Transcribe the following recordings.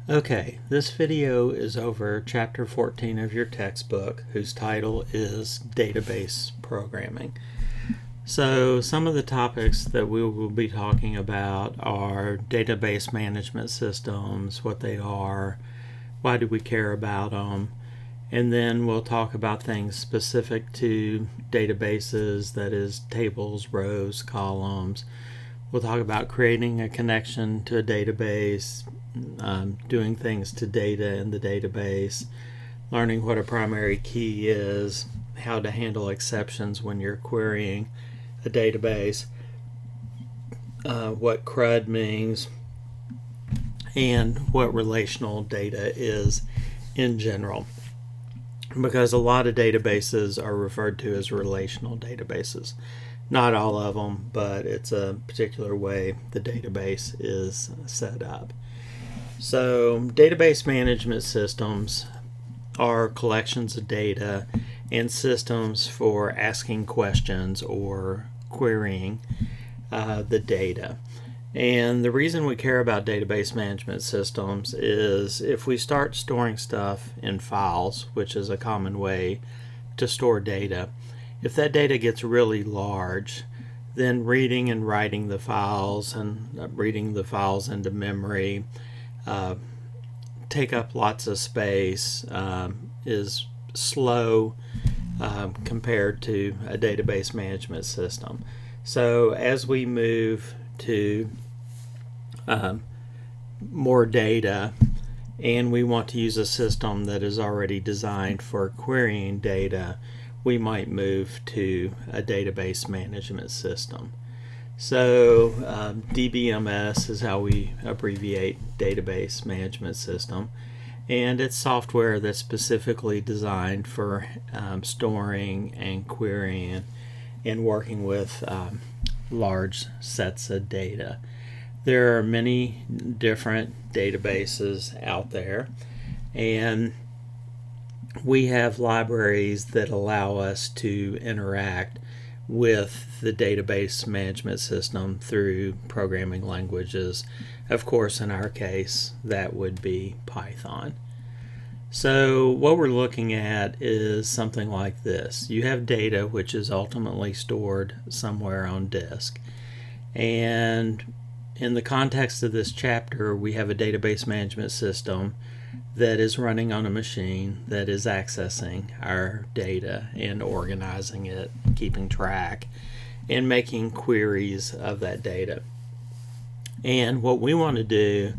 Okay, this video is over Chapter 14 of your textbook, whose title is Database Programming. So some of the topics that we will be talking about are database management systems, what they are, why do we care about them, and then we'll talk about things specific to databases, that is tables, rows, columns. We'll talk about creating a connection to a database, doing things to data in the database, learning what a primary key is, how to handle exceptions when you're querying a database, what CRUD means, and what relational data is in general. Because a lot of databases are referred to as relational databases. Not all of them, but it's a particular way the database is set up. So, database management systems are collections of data and systems for asking questions or querying the data. And the reason we care about database management systems is if we start storing stuff in files, which is a common way to store data, if that data gets really large, then reading and writing the files and reading the files into memory take up lots of space, is slow compared to a database management system. So as we move to more data and we want to use a system that is already designed for querying data, we might move to a database management system. So DBMS is how we abbreviate database management system, and it's software that's specifically designed for storing and querying and working with large sets of data. There are many different databases out there, and we have libraries that allow us to interact with the database management system through programming languages. Of course, in our case, that would be Python. So what we're looking at is something like this. You have data which is ultimately stored somewhere on disk. And in the context of this chapter, we have a database management system that is running on a machine that is accessing our data and organizing it, keeping track, and making queries of that data. And what we want to do,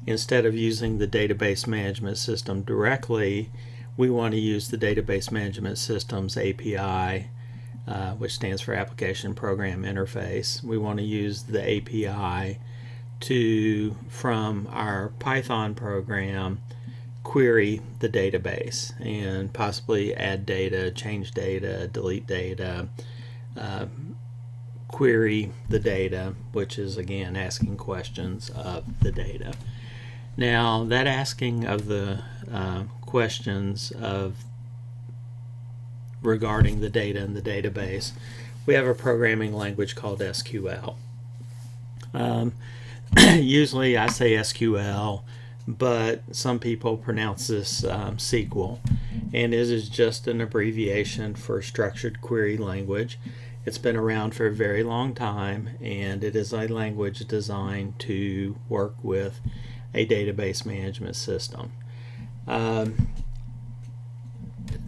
instead of using the database management system directly, we want to use the database management system's API, which stands for Application Program Interface. We want to use the API to, from our Python program, query the database and possibly add data, change data, delete data, query the data, which is again asking questions of the data. Now, that asking of the questions of regarding the data in the database, we have a programming language called SQL. Usually I say SQL, but some people pronounce this SQL, and it is just an abbreviation for Structured Query Language. It's been around for a very long time, and it is a language designed to work with a database management system.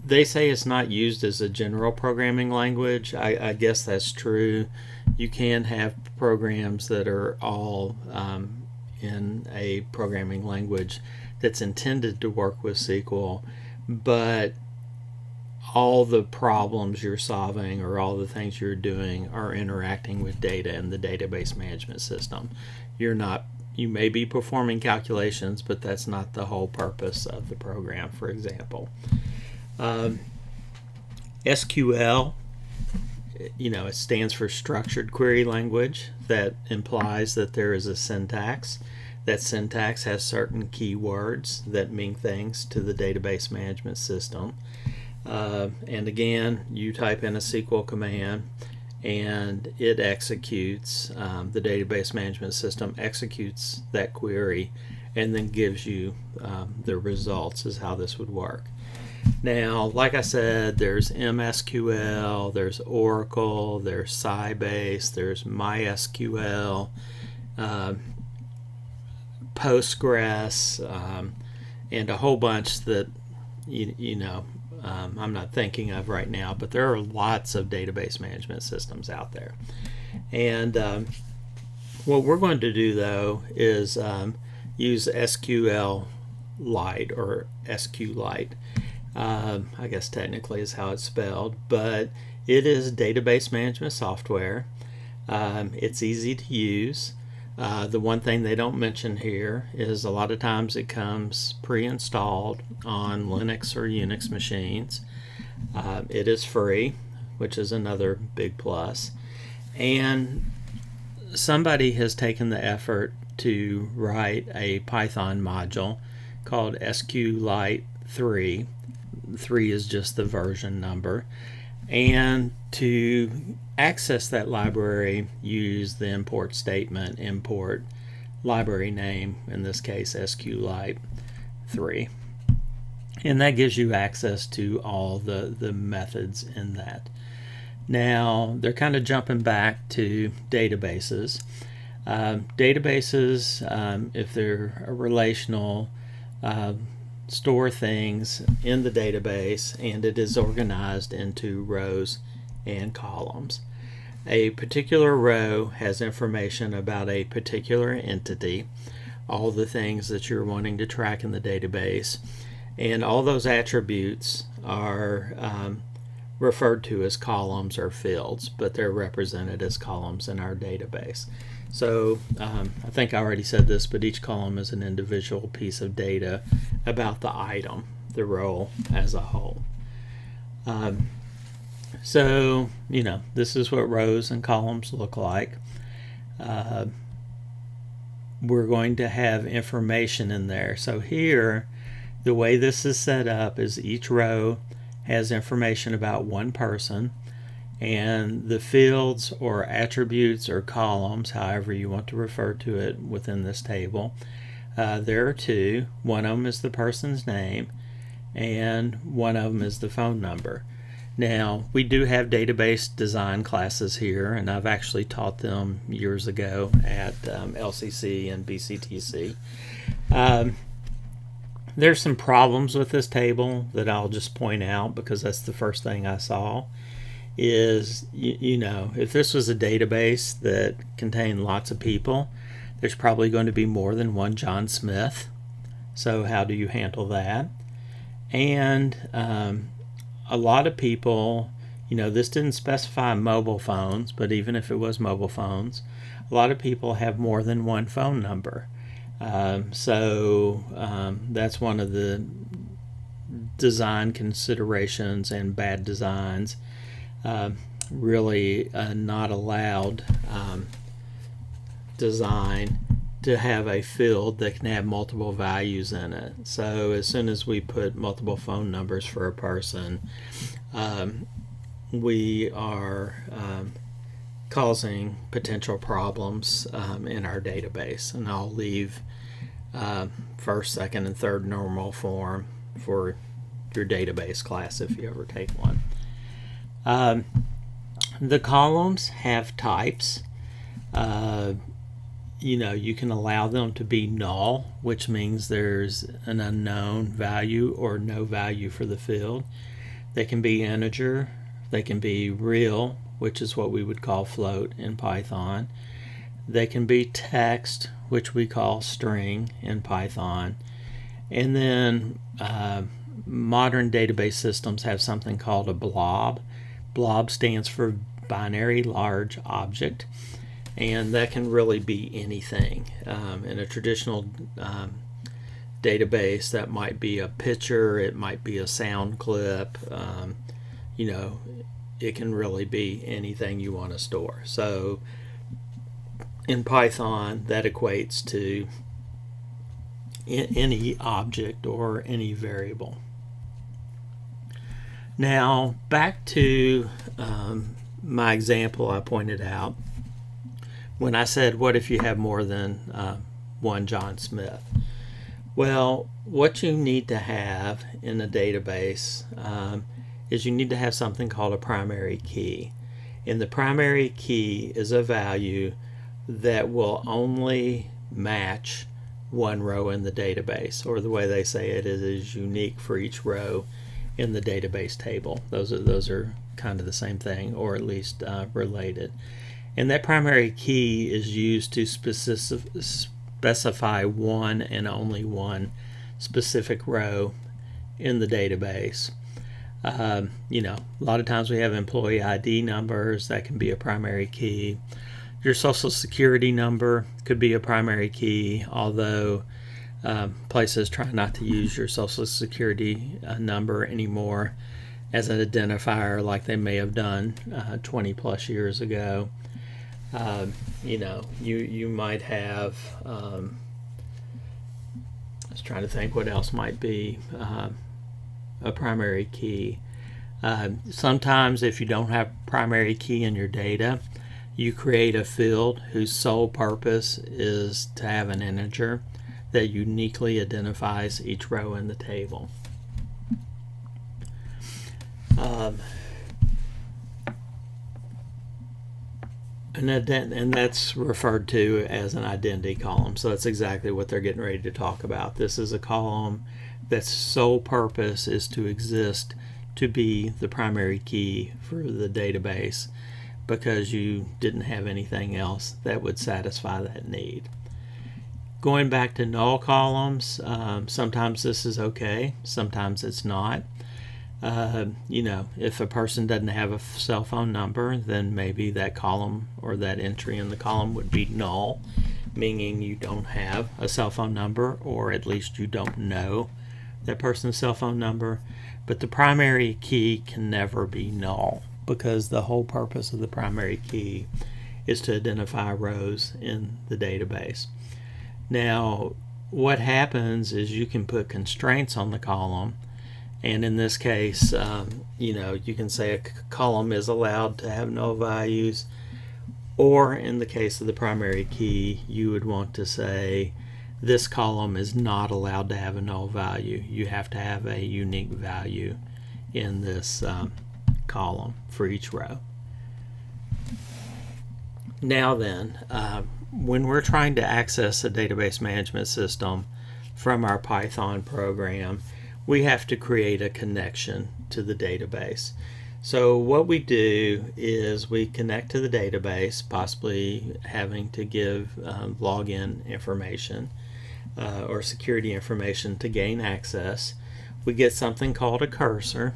They say it's not used as a general programming language. I guess that's true. You can have programs that are all in a programming language that's intended to work with SQL, but all the problems you're solving or all the things you're doing are interacting with data in the database management system. You may be performing calculations, but that's not the whole purpose of the program, for example. SQL, it stands for Structured Query Language. That implies that there is a syntax. That syntax has certain keywords that mean things to the database management system. And again, you type in a SQL command and it executes, the database management system executes that query and then gives you the results is how this would work. Now, like I said, there's MSQL, there's Oracle, there's Sybase, there's MySQL, Postgres, and a whole bunch that I'm not thinking of right now, but there are lots of database management systems out there. And what we're going to do, though, is use SQLite or SQLite. I guess technically is how it's spelled, but it is database management software. It's easy to use. The one thing they don't mention here is a lot of times it comes pre-installed on Linux or Unix machines. It is free, which is another big plus. And somebody has taken the effort to write a Python module called SQLite 3. 3 is just the version number. And to access that library, use the import statement, import library name, in this case SQLite 3. And that gives you access to all the methods in that. Now, they're kind of jumping back to databases. Databases, if they're relational, store things in the database, and it is organized into rows and columns. A particular row has information about a particular entity, all the things that you're wanting to track in the database, and all those attributes are referred to as columns or fields, but they're represented as columns in our database. So I think I already said this, but each column is an individual piece of data about the item, the role as a whole. So, this is what rows and columns look like. We're going to have information in there. So here, the way this is set up is each row has information about one person, and the fields or attributes or columns, however you want to refer to it within this table, there are two. One of them is the person's name, and one of them is the phone number. Now, we do have database design classes here, and I've actually taught them years ago at LCC and BCTC. There's some problems with this table that I'll just point out because that's the first thing I saw. Is, if this was a database that contained lots of people, there's probably going to be more than one John Smith. So how do you handle that? And a lot of people, this didn't specify mobile phones, but even if it was mobile phones, a lot of people have more than one phone number. So that's one of the design considerations and bad designs. Really not allowed design to have a field that can have multiple values in it. So as soon as we put multiple phone numbers for a person, we are causing potential problems in our database. And I'll leave first, second, and third normal form for your database class if you ever take one. The columns have types. You can allow them to be null, which means there's an unknown value or no value for the field. They can be integer. They can be real, which is what we would call float in Python. They can be text, which we call string in Python. And then modern database systems have something called a blob. Blob stands for binary large object, and that can really be anything. In a traditional database, that might be a picture, it might be a sound clip, it can really be anything you want to store. So in Python, that equates to any object or any variable. Now, back to my example I pointed out when I said, what if you have more than one John Smith? Well, what you need to have in a database is you need to have something called a primary key. And the primary key is a value that will only match one row in the database, or the way they say it is unique for each row in the database table. Those are kind of the same thing, or at least related. And that primary key is used to specify one and only one specific row in the database. A lot of times we have employee ID numbers that can be a primary key. Your social security number could be a primary key, although places try not to use your social security number anymore as an identifier like they may have done 20 plus years ago. You might have, I was trying to think what else might be a primary key. Sometimes if you don't have primary key in your data, you create a field whose sole purpose is to have an integer that uniquely identifies each row in the table. And that's referred to as an identity column. So that's exactly what they're getting ready to talk about. This is a column that's sole purpose is to exist to be the primary key for the database, because you didn't have anything else that would satisfy that need. Going back to null columns, sometimes this is okay, sometimes it's not. If a person doesn't have a cell phone number, then maybe that column or that entry in the column would be null, meaning you don't have a cell phone number, or at least you don't know that person's cell phone number. But the primary key can never be null, because the whole purpose of the primary key is to identify rows in the database. Now, what happens is you can put constraints on the column, and in this case, you can say a column is allowed to have null values, or in the case of the primary key, you would want to say this column is not allowed to have a null value. You have to have a unique value in this column for each row. Now then, when we're trying to access a database management system from our Python program, we have to create a connection to the database. So what we do is we connect to the database, possibly having to give login information or security information to gain access. We get something called a cursor.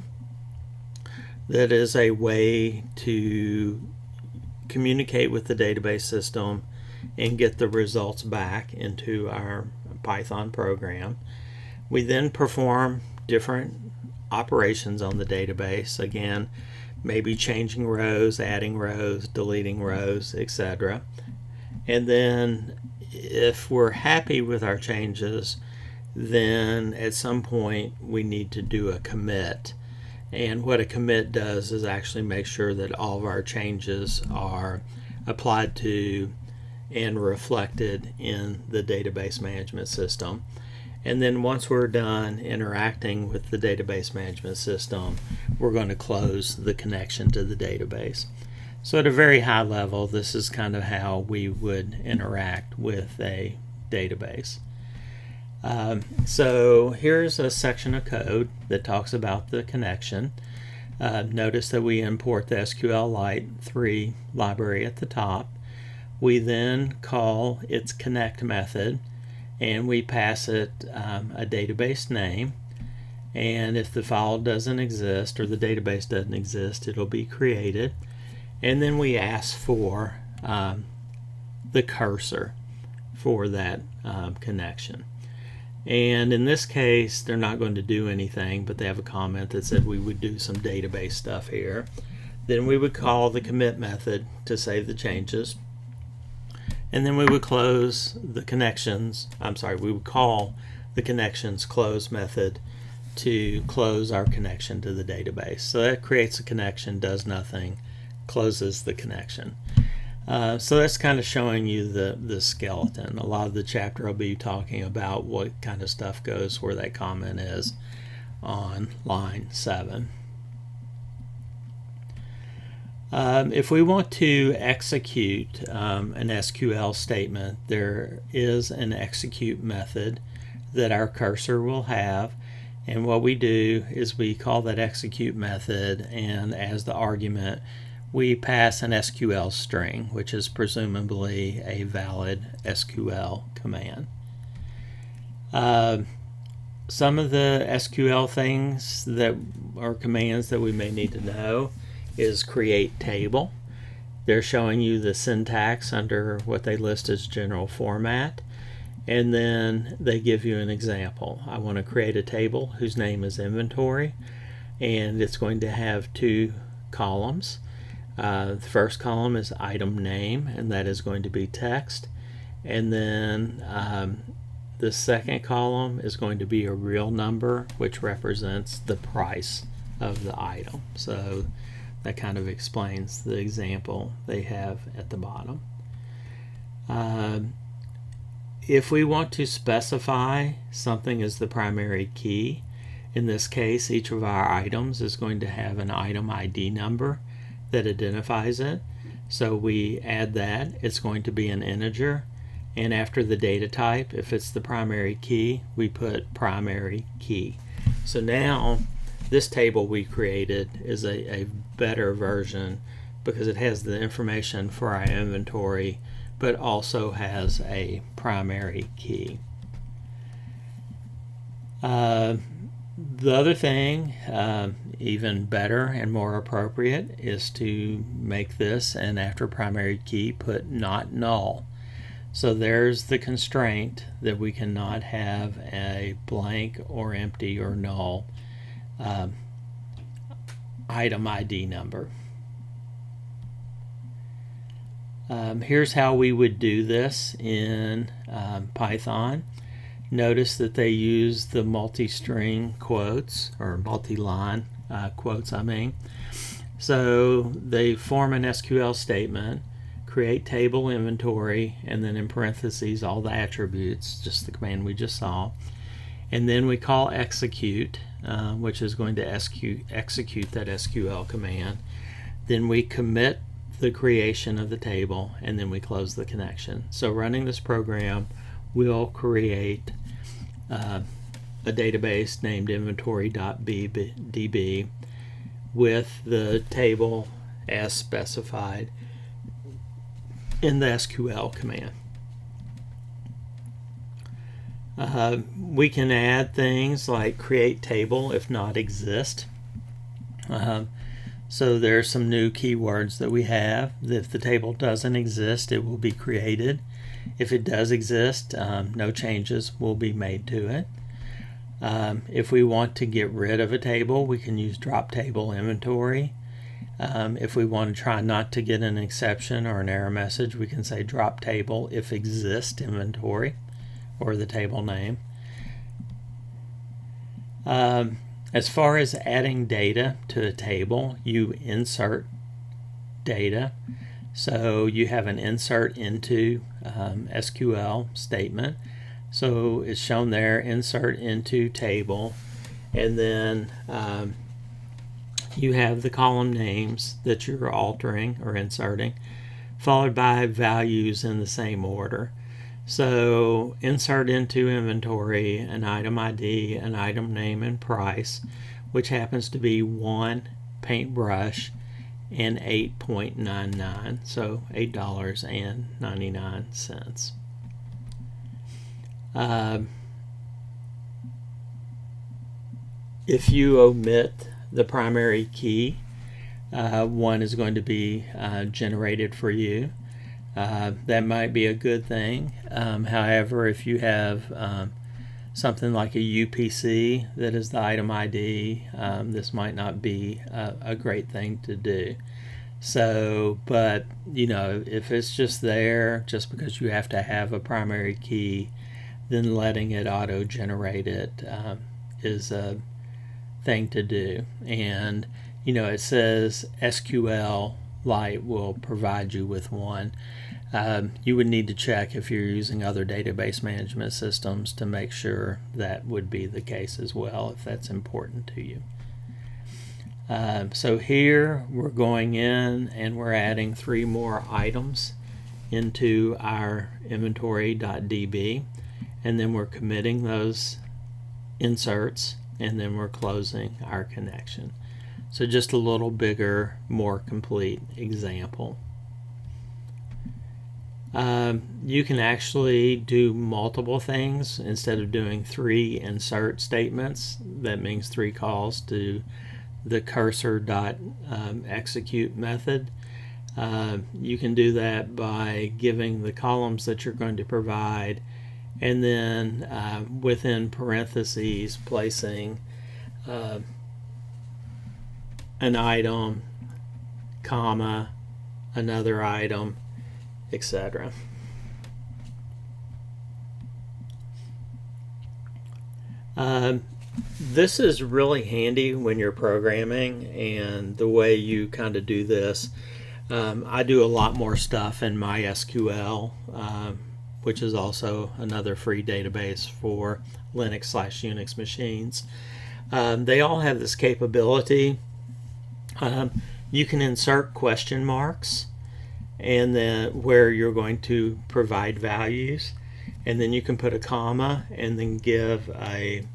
That is a way to communicate with the database system and get the results back into our Python program. We then perform different operations on the database. Again, maybe changing rows, adding rows, deleting rows, etc. And then if we're happy with our changes, then at some point we need to do a commit. And what a commit does is actually make sure that all of our changes are applied to and reflected in the database management system. And then once we're done interacting with the database management system, we're going to close the connection to the database. So at a very high level, this is kind of how we would interact with a database. So here's a section of code that talks about the connection. Notice that we import the SQLite 3 library at the top. We then call its connect method, and we pass it a database name. And if the file doesn't exist or the database doesn't exist, it'll be created. And then we ask for the cursor for that connection. And in this case, they're not going to do anything, but they have a comment that said we would do some database stuff here. Then we would call the commit method to save the changes. And then we would close the connections. We would call the connections close method to close our connection to the database. So that creates a connection, does nothing, closes the connection. So that's kind of showing you the skeleton. A lot of the chapter will be talking about what kind of stuff goes where that comment is on line 7. If we want to execute an SQL statement, there is an execute method that our cursor will have, and what we do is we call that execute method, and as the argument we pass an SQL string, which is presumably a valid SQL command. Some of the SQL things that are commands that we may need to know is create table. They're showing you the syntax under what they list as general format, and then they give you an example. I want to create a table whose name is inventory, and it's going to have 2 columns. The first column is item name, and that is going to be text, and then the second column is going to be a real number, which represents the price of the item. So that kind of explains the example they have at the bottom. If we want to specify something as the primary key, in this case each of our items is going to have an item ID number that identifies it. So we add that. It's going to be an integer, and after the data type, if it's the primary key, we put primary key. So now this table we created is a better version because it has the information for our inventory but also has a primary key. The other thing, even better and more appropriate, is to make this, and after primary key put not null. So there's the constraint that we cannot have a blank or empty or null item ID number. Here's how we would do this in Python. Notice that they use the multi-string quotes, or multi-line quotes, I mean. So they form an SQL statement, create table inventory, and then in parentheses all the attributes, just the command we just saw. And then we call execute, which is going to execute that SQL command. Then we commit the creation of the table, and then we close the connection. So running this program will create a database named inventory.db with the table as specified in the SQL command. We can add things like create table if not exist. So there are some new keywords that we have. If the table doesn't exist, it will be created. If it does exist, no changes will be made to it. If we want to get rid of a table, we can use drop table inventory. If we want to try not to get an exception or an error message, we can say drop table if exist inventory, or the table name. As far as adding data to a table, you insert data. So you have an insert into SQL statement. So it's shown there, insert into table, and then you have the column names that you're altering or inserting, followed by values in the same order. So insert into inventory an item ID, an item name, and price, which happens to be 1 paintbrush and 8.99, so $8.99. If you omit the primary key, one is going to be generated for you. That might be a good thing. However, if you have something like a UPC that is the item ID, this might not be a great thing to do. So, but you know, if it's just there just because you have to have a primary key, then letting it auto-generate it is a thing to do. And you know, it says SQL Lite will provide you with one. You would need to check if you're using other database management systems to make sure that would be the case as well, if that's important to you. So here we're going in and we're adding 3 more items into our inventory.db, and then we're committing those inserts, and then we're closing our connection. So just a little bigger, more complete example. You can actually do multiple things instead of doing 3 insert statements. That means 3 calls to the cursor.execute method. You can do that by giving the columns that you're going to provide, and then within parentheses placing an item, comma, another item, etc. This is really handy when you're programming, and the way you kind of do this. I do a lot more stuff in MySQL, which is also another free database for Linux/Unix machines. They all have this capability. You can insert question marks, and then where you're going to provide values, and then you can put a comma and then give a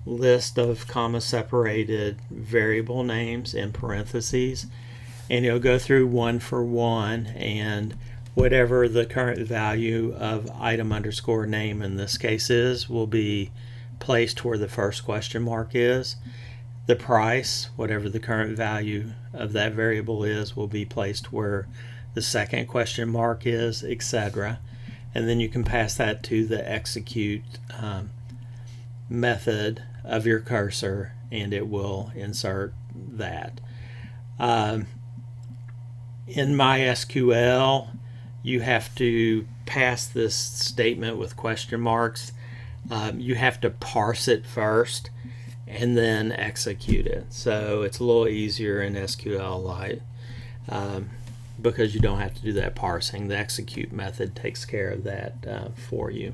list of comma separated variable names in parentheses, and it'll go through one for one, and whatever the current value of item underscore name in this case is will be placed where the first question mark is. The price, whatever the current value of that variable is, will be placed where the second question mark is, etc. And then you can pass that to the execute method of your cursor, and it will insert that. In MySQL, you have to pass this statement with question marks. You have to parse it first and then execute it. So it's a little easier in SQLite because you don't have to do that parsing. The execute method takes care of that for you.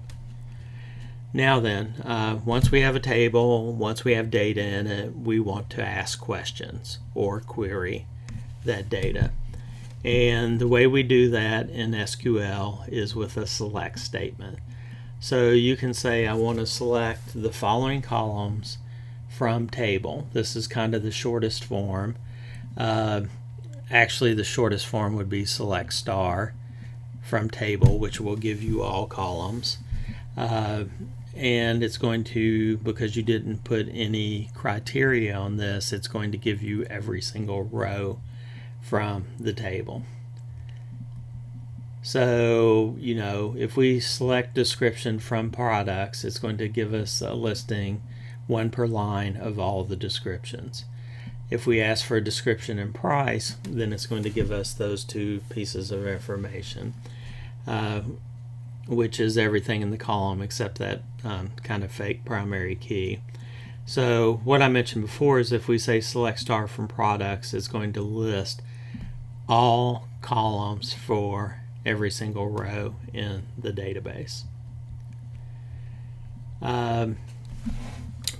Now then, once we have a table, once we have data in it, we want to ask questions or query that data. And the way we do that in SQL is with a select statement. So you can say, I want to select the following columns from table. This is kind of the shortest form. Actually, the shortest form would be select star from table, which will give you all columns. And it's going to, because you didn't put any criteria on this, it's going to give you every single row from the table. So, you know, if we select description from products, it's going to give us a listing, 1 per line, of all the descriptions. If we ask for a description and price, then it's going to give us those 2 pieces of information, which is everything in the column except that kind of fake primary key. So what I mentioned before is if we say select star from products, it's going to list all columns for every single row in the database.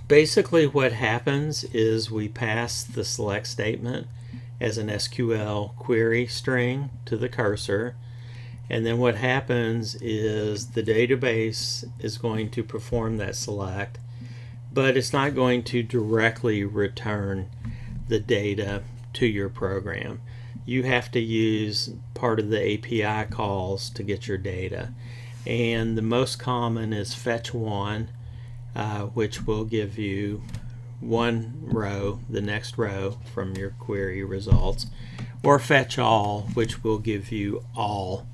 Basically what happens is we pass the select statement as an SQL query string to the cursor, and then what happens is the database is going to perform that select, but it's not going to directly return the data to your program. You have to use part of the API calls to get your data, and the most common is fetch one, which will give you 1 row, the next row from your query results, or fetch all, which will give you all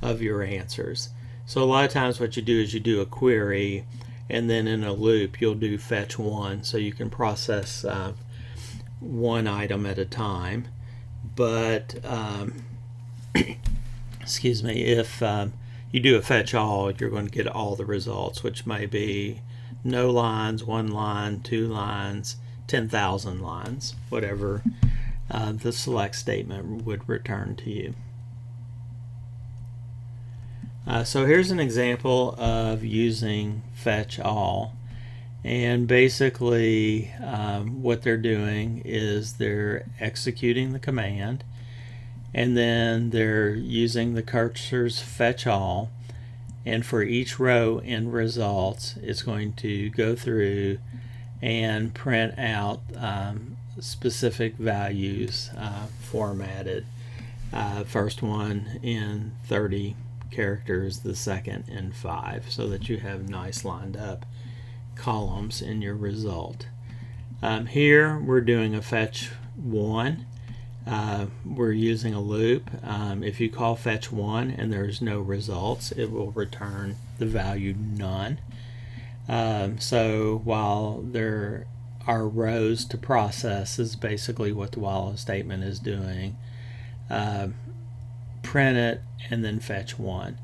of your answers. So a lot of times what you do is you do a query, and then in a loop you'll do fetch one, so you can process 1 item at a time. But excuse me, if you do a fetch all, you're going to get all the results, which may be no lines, 1 line, 2 lines, 10,000 lines, whatever the select statement would return to you. So here's an example of using fetch all, and basically what they're doing is they're executing the command, and then they're using the cursor's fetch all, and for each row in results it's going to go through and print out specific values formatted. First one in 30 characters, the second in 5, so that you have nice lined up columns in your result. Here we're doing a fetch 1. We're using a loop. If you call fetch 1 and there's no results, it will return the value none. So while there are rows to process is basically what the while statement is doing. Print it and then fetch 1.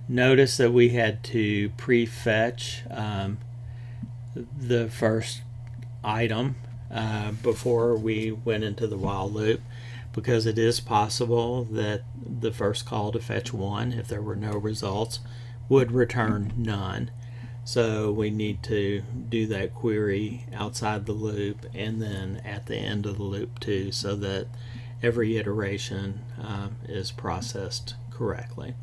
Notice that we had to prefetch the first item before we went into the while loop, because it is possible that the first call to fetch 1, if there were no results, would return none. So we need to do that query outside the loop and then at the end of the loop too, so that every iteration is processed correctly.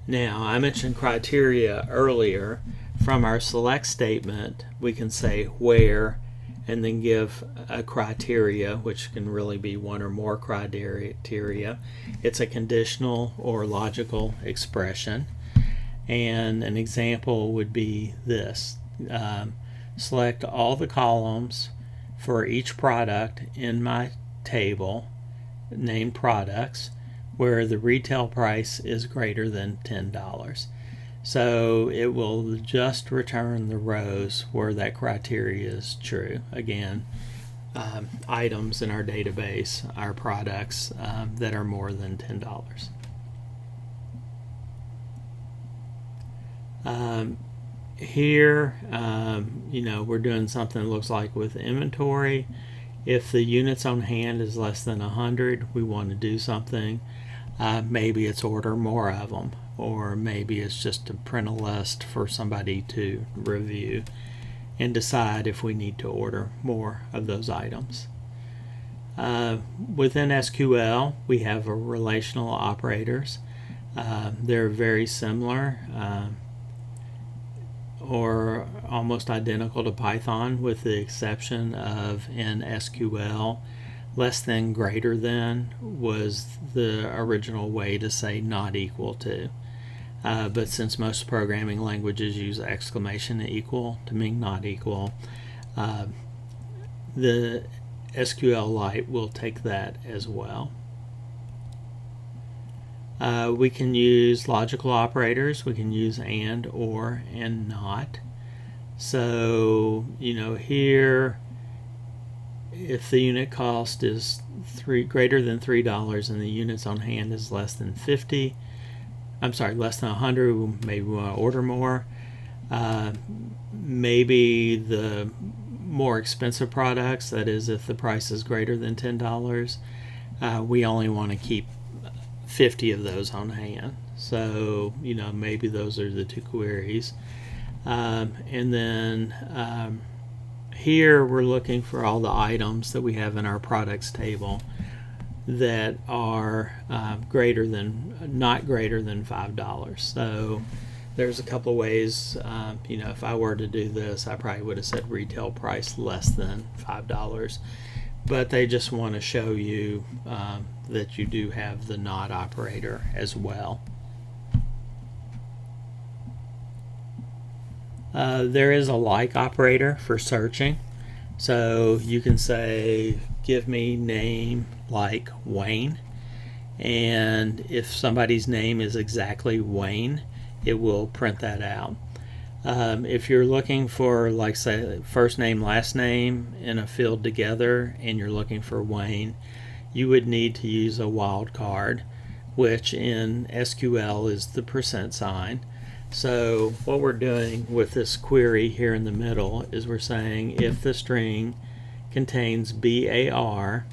Now, I mentioned criteria earlier. From our select statement, we can say where and then give a criteria, which can really be one or more criteria. It's a conditional or logical expression. And an example would be this. Select all the columns for each product in my table named products where the retail price is greater than $10. So it will just return the rows where that criteria is true. Again, items in our database are products that are more than $10. Here, we're doing something that looks like with inventory. If the units on hand is less than 100, we want to do something. Maybe it's order more of them, or maybe it's just to print a list for somebody to review and decide if we need to order more of those items. Within SQL, we have relational operators. They're very similar or almost identical to Python, with the exception of in SQL, less than greater than was the original way to say not equal to. But since most programming languages use exclamation equal to mean not equal, the SQLite will take that as well. We can use logical operators. We can use and, or, and not. So, here, if the unit cost is greater than $3 and the units on hand is less than 100, maybe we want to order more. Maybe the more expensive products, that is if the price is greater than $10, we only want to keep 50 of those on hand. So, maybe those are the two queries. And then here we're looking for all the items that we have in our products table that are not greater than $5. So there's a couple of ways. If I were to do this, I probably would have said retail price less than $5. But they just want to show you that you do have the not operator as well. There is a like operator for searching. So you can say, give me name like Wayne. And if somebody's name is exactly Wayne, it will print that out. If you're looking for, like, say, first name, last name in a field together, and you're looking for Wayne, you would need to use a wildcard, which in SQL is the %. So what we're doing with this query here in the middle is we're saying if the string contains BAR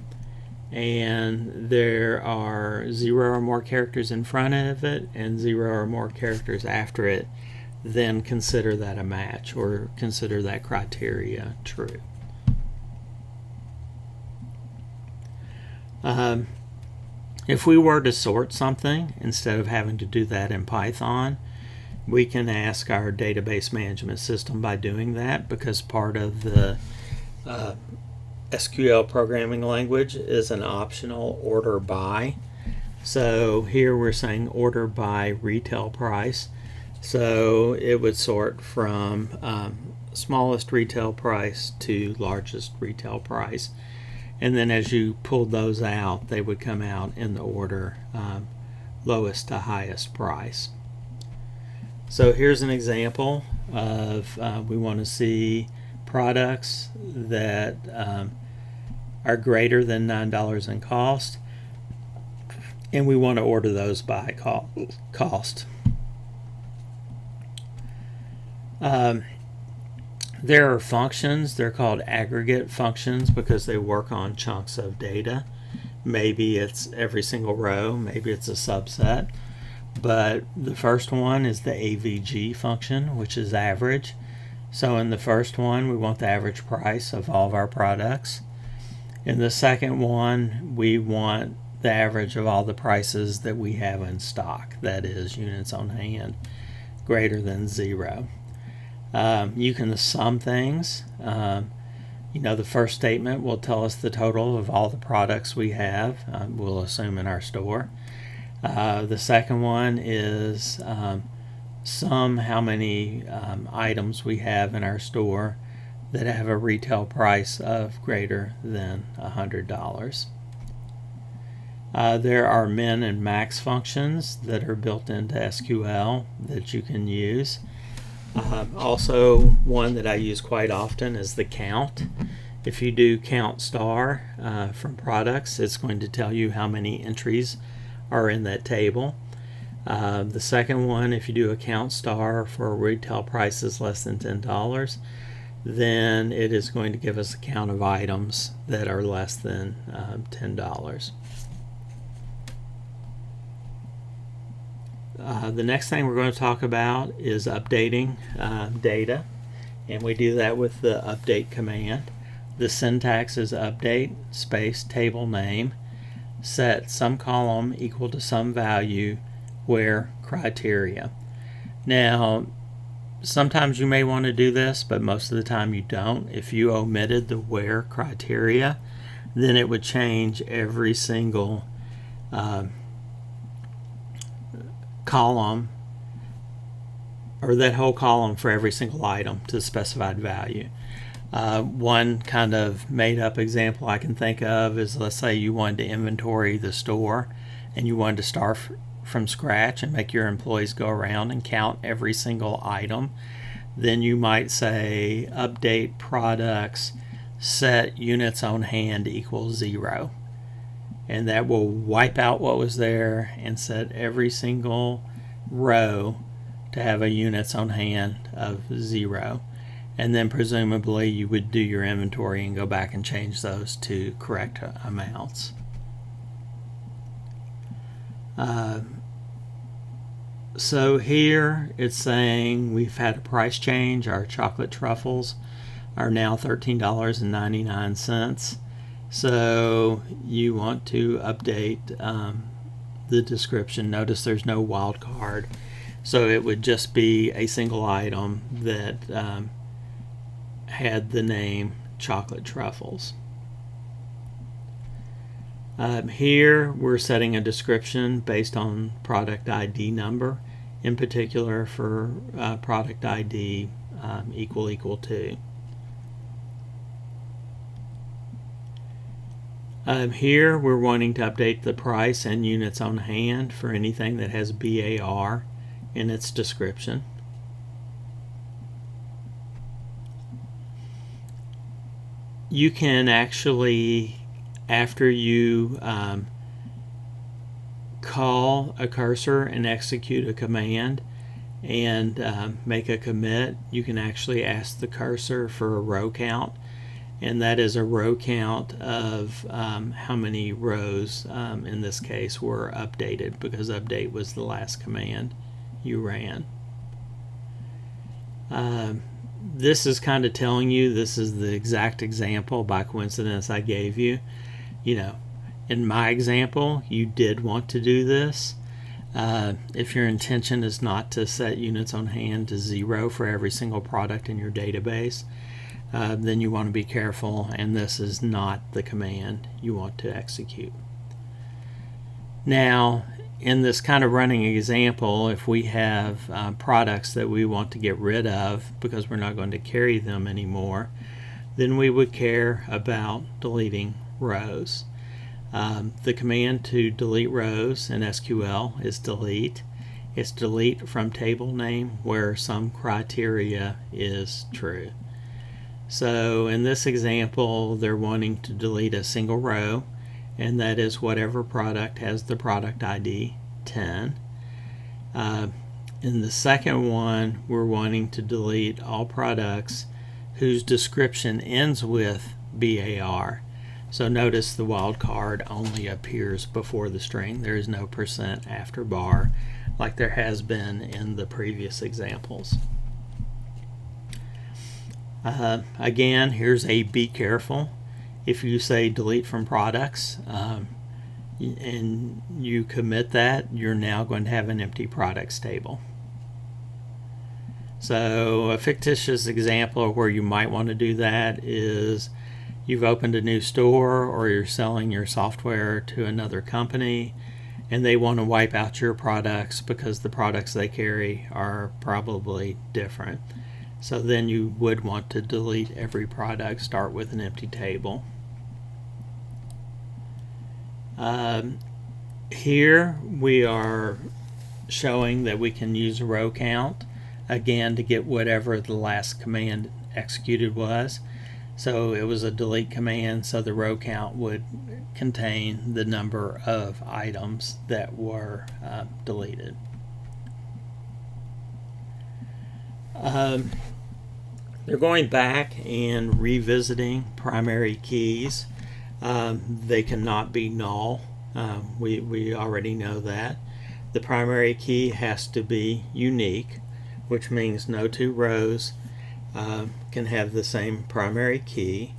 and there are 0 or more characters in front of it and 0 or more characters after it, then consider that a match or consider that criteria true. If we were to sort something, instead of having to do that in Python, we can ask our database management system by doing that, because part of the SQL programming language is an optional order by. So here we're saying order by retail price. So it would sort from smallest retail price to largest retail price. And then as you pulled those out, they would come out in the order lowest to highest price. So here's an example of we want to see products that are greater than $9 in cost, and we want to order those by cost. There are functions, they're called aggregate functions because they work on chunks of data. Maybe it's every single row, maybe it's a subset. But the first one is the AVG function, which is average. So in the first one, we want the average price of all of our products. In the second one, we want the average of all the prices that we have in stock, that is, units on hand, greater than 0. You can sum things. The first statement will tell us the total of all the products we have, we'll assume in our store. The second one is sum how many items we have in our store that have a retail price of greater than $100. There are min and max functions that are built into SQL that you can use. Also, one that I use quite often is the count. If you do count star from products, it's going to tell you how many entries are in that table. The second one, if you do a count star for retail prices less than $10, then it is going to give us a count of items that are less than $10. The next thing we're going to talk about is updating data, and we do that with the update command. The syntax is update space table name, set some column equal to some value where criteria. Now, sometimes you may want to do this, but most of the time you don't. If you omitted the where criteria, then it would change every single column, or that whole column for every single item to the specified value. One kind of made up example I can think of is, let's say you wanted to inventory the store and you wanted to start from scratch and make your employees go around and count every single item. Then you might say update products set units on hand equals 0. And that will wipe out what was there and set every single row to have a units on hand of 0. And then presumably you would do your inventory and go back and change those to correct amounts. So here it's saying we've had a price change. Our chocolate truffles are now $13.99. So you want to update the description. Notice there's no wildcard. So it would just be a single item that had the name chocolate truffles. Here we're setting a description based on product ID number, in particular for product ID equal to. Here we're wanting to update the price and units on hand for anything that has BAR in its description. You can actually, after you call a cursor and execute a command and make a commit, you can actually ask the cursor for a row count, and that is a row count of how many rows in this case were updated, because update was the last command you ran. This is kind of telling you this is the exact example by coincidence I gave you. You know, in my example, you did want to do this. If your intention is not to set units on hand to 0 for every single product in your database, then you want to be careful, and this is not the command you want to execute. Now, in this kind of running example, if we have products that we want to get rid of because we're not going to carry them anymore, then we would care about deleting rows. The command to delete rows in SQL is delete. It's delete from table name where some criteria is true. So in this example, they're wanting to delete a single row, and that is whatever product has the product ID 10. In the second one, we're wanting to delete all products whose description ends with BAR. So notice the wildcard only appears before the string. There is no % after bar like there has been in the previous examples. Again, here's a be careful. If you say delete from products and you commit that, you're now going to have an empty products table. So a fictitious example of where you might want to do that is you've opened a new store, or you're selling your software to another company, and they want to wipe out your products because the products they carry are probably different. So then you would want to delete every product, start with an empty table. Here we are showing that we can use a row count again to get whatever the last command executed was. So it was a delete command, so the row count would contain the number of items that were deleted. They're going back and revisiting primary keys. They cannot be null. We already know that. The primary key has to be unique, which means no two rows can have the same primary key,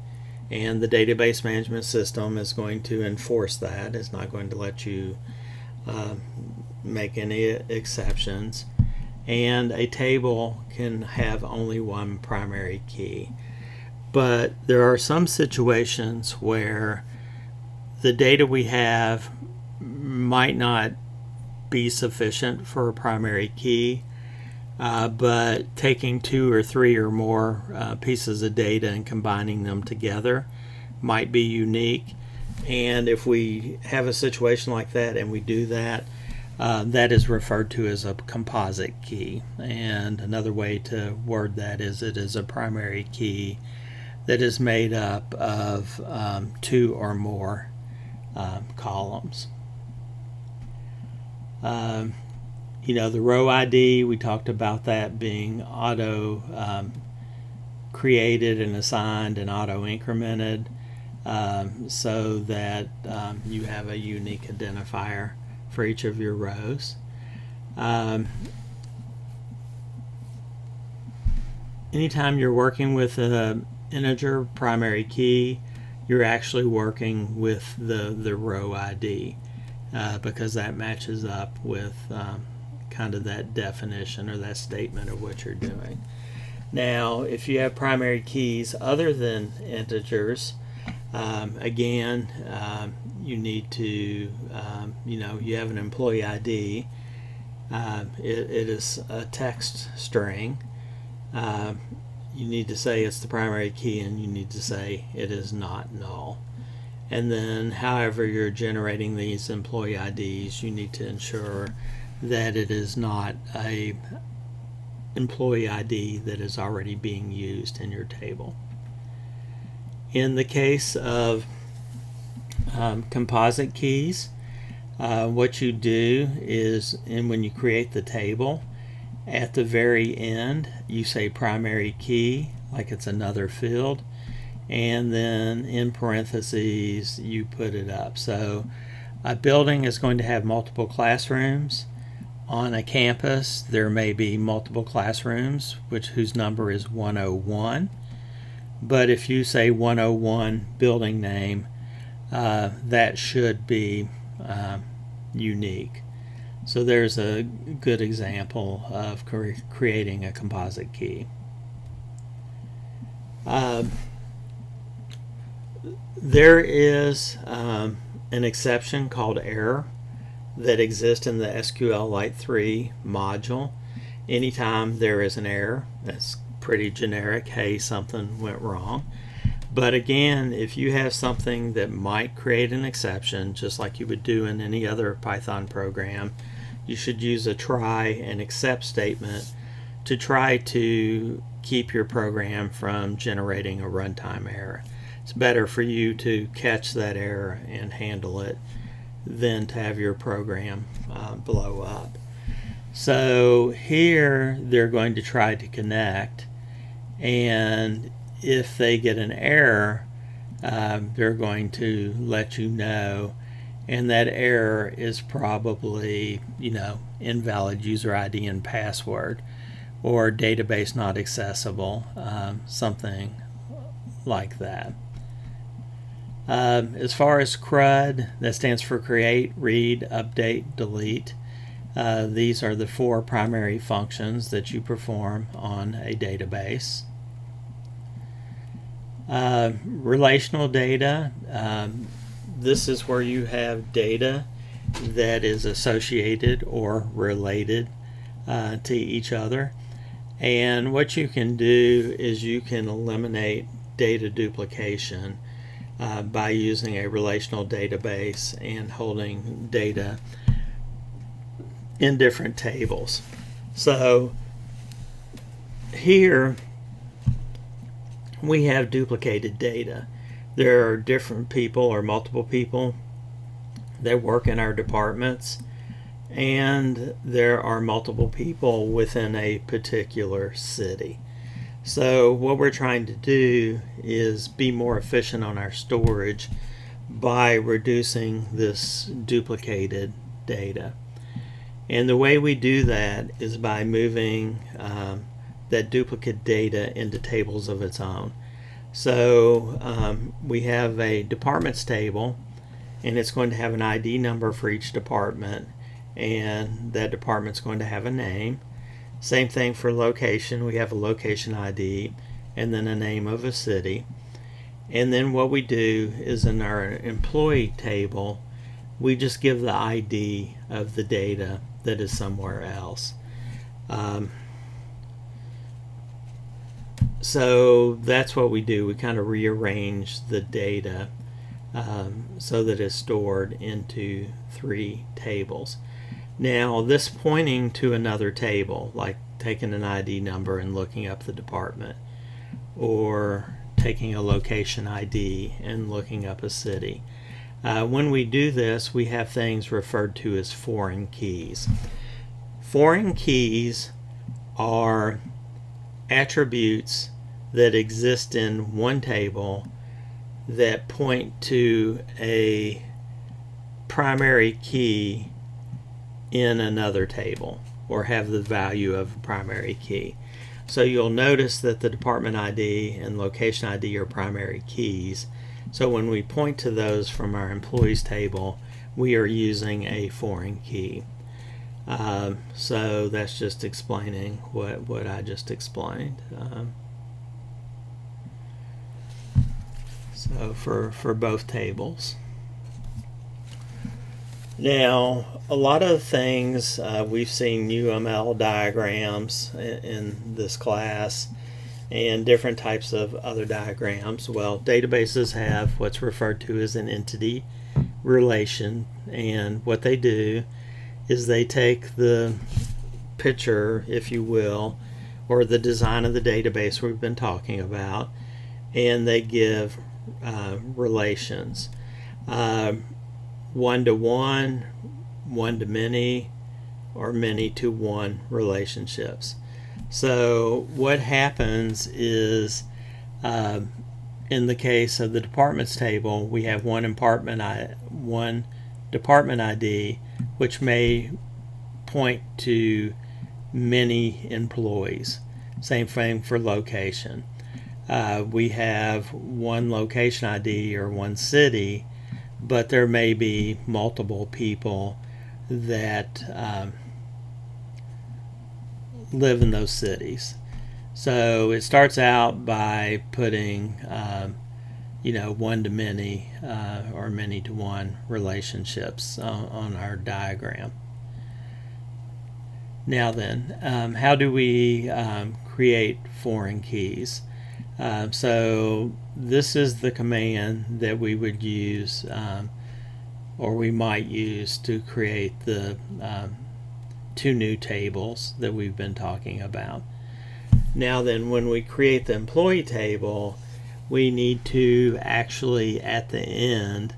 and the database management system is going to enforce that. It's not going to let you make any exceptions. And a table can have only one primary key. But there are some situations where the data we have might not be sufficient for a primary key, but taking 2 or 3 or more pieces of data and combining them together might be unique. And if we have a situation like that and we do that, that is referred to as a composite key. And another way to word that is it is a primary key that is made up of 2 or more columns. You know, the row ID, we talked about that being auto created and assigned and auto incremented, so that you have a unique identifier for each of your rows. Anytime you're working with an integer primary key, you're actually working with the row ID, because that matches up with kind of that definition or that statement of what you're doing. Now, if you have primary keys other than integers, again, you need to, you have an employee ID. It is a text string. You need to say it's the primary key, and you need to say it is not null. And then, however you're generating these employee IDs, you need to ensure that it is not a employee ID that is already being used in your table. In the case of composite keys, what you do is, when you create the table, at the very end you say primary key like it's another field, and then in parentheses you put it up. So a building is going to have multiple classrooms. On a campus there may be multiple classrooms whose number is 101, but if you say 101 building name, that should be unique. So there's a good example of creating a composite key. There is an exception called error that exists in the SQLite 3 module. Anytime there is an error, that's pretty generic, hey, something went wrong. But again, if you have something that might create an exception, just like you would do in any other Python program, you should use a try and except statement to try to keep your program from generating a runtime error. It's better for you to catch that error and handle it than to have your program blow up. So here they're going to try to connect, and if they get an error, they're going to let you know, and that error is probably, invalid user ID and password, or database not accessible, something like that. As far as CRUD, that stands for create, read, update, delete. These are the 4 primary functions that you perform on a database. Relational data, this is where you have data that is associated or related to each other. And what you can do is you can eliminate data duplication by using a relational database and holding data in different tables. So here we have duplicated data. There are different people or multiple people that work in our departments, and there are multiple people within a particular city. So what we're trying to do is be more efficient on our storage by reducing this duplicated data. And the way we do that is by moving that duplicate data into tables of its own. So we have a departments table, and it's going to have an ID number for each department, and that department's going to have a name. Same thing for location. We have a location ID and then a name of a city. And then what we do is in our employee table, we just give the ID of the data that is somewhere else. So that's what we do. We kind of rearrange the data so that it's stored into 3 tables. Now this pointing to another table, like taking an ID number and looking up the department, or taking a location ID and looking up a city. When we do this, we have things referred to as foreign keys. Foreign keys are attributes that exist in one table that point to a primary key in another table, or have the value of a primary key. So you'll notice that the department ID and location ID are primary keys. So when we point to those from our employees table, we are using a foreign key. So that's just explaining what I just explained. So for both tables. Now, a lot of things, we've seen UML diagrams in this class and different types of other diagrams. Well, databases have what's referred to as an entity relation, and what they do is they take the picture, if you will, or the design of the database we've been talking about, and they give relations. One-to-one, one-to-many, or many-to-one relationships. So what happens is in the case of the departments table, we have one department ID, which may point to many employees. Same thing for location. We have one location ID or one city, but there may be multiple people that live in those cities. So it starts out by putting one to many or many to one relationships on our diagram. Now then, how do we create foreign keys? So this is the command that we would use or we might use to create the two new tables that we've been talking about. Now then, when we create the employee table, we need to actually at the end,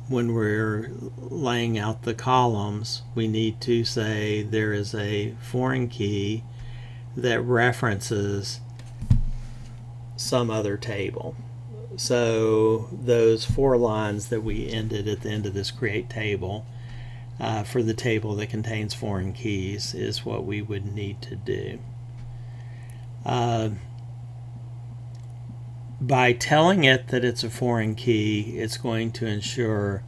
when we're laying out the columns, we need to say there is a foreign key that references some other table. So those 4 lines that we ended at the end of this create table for the table that contains foreign keys is what we would need to do. By telling it that it's a foreign key, it's going to ensure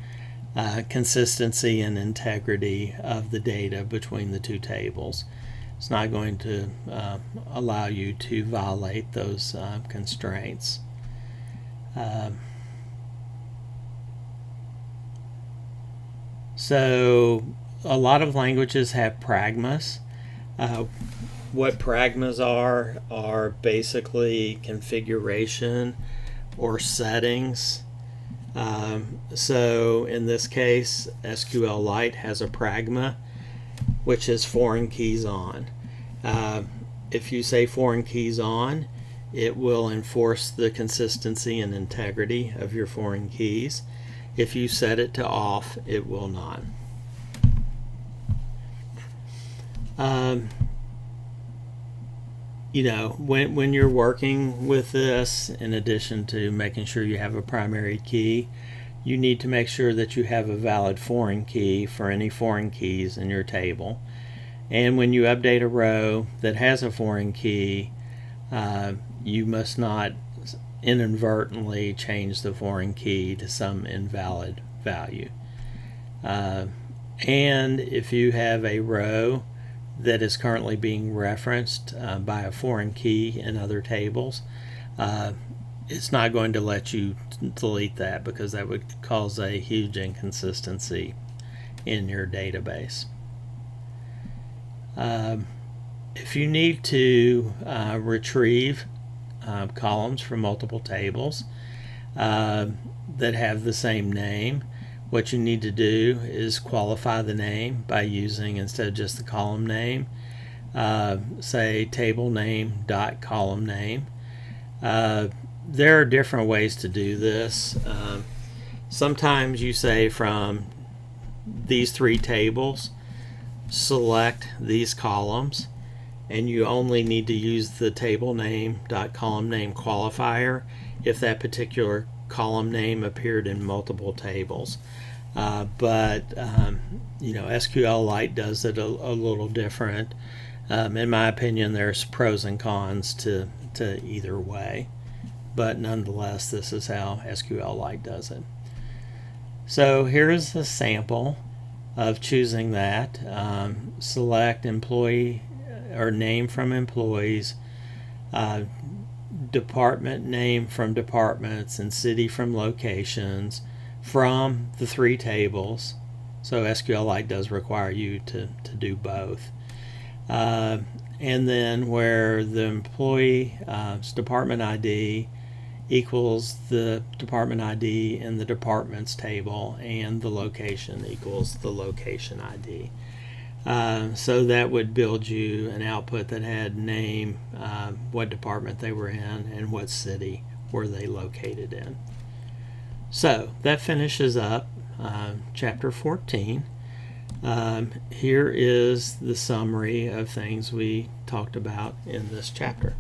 consistency and integrity of the data between the two tables. It's not going to allow you to violate those constraints. So a lot of languages have pragmas. What pragmas are basically configuration or settings. So in this case, SQLite has a pragma, which is foreign keys on. If you say foreign keys on, it will enforce the consistency and integrity of your foreign keys. If you set it to off, it will not. When you're working with this, in addition to making sure you have a primary key, you need to make sure that you have a valid foreign key for any foreign keys in your table. And when you update a row that has a foreign key, you must not inadvertently change the foreign key to some invalid value. And if you have a row that is currently being referenced by a foreign key in other tables, it's not going to let you delete that because that would cause a huge inconsistency in your database. If you need to retrieve columns from multiple tables that have the same name, what you need to do is qualify the name by using, instead of just the column name, say table name dot column name. There are different ways to do this. Sometimes you say from these 3 tables, select these columns, and you only need to use the table name dot column name qualifier if that particular column name appeared in multiple tables. But SQLite does it a little different. In my opinion, there's pros and cons to either way, but nonetheless, this is how SQLite does it. So here's a sample of choosing that. Select employee or name from employees, department name from departments, and city from locations from the 3 tables. So SQLite does require you to do both. And then where the employee's department ID equals the department ID in the departments table, and the location equals the location ID. So that would build you an output that had name, what department they were in, and what city were they located in. So that finishes up chapter 14. Here is the summary of things we talked about in this chapter.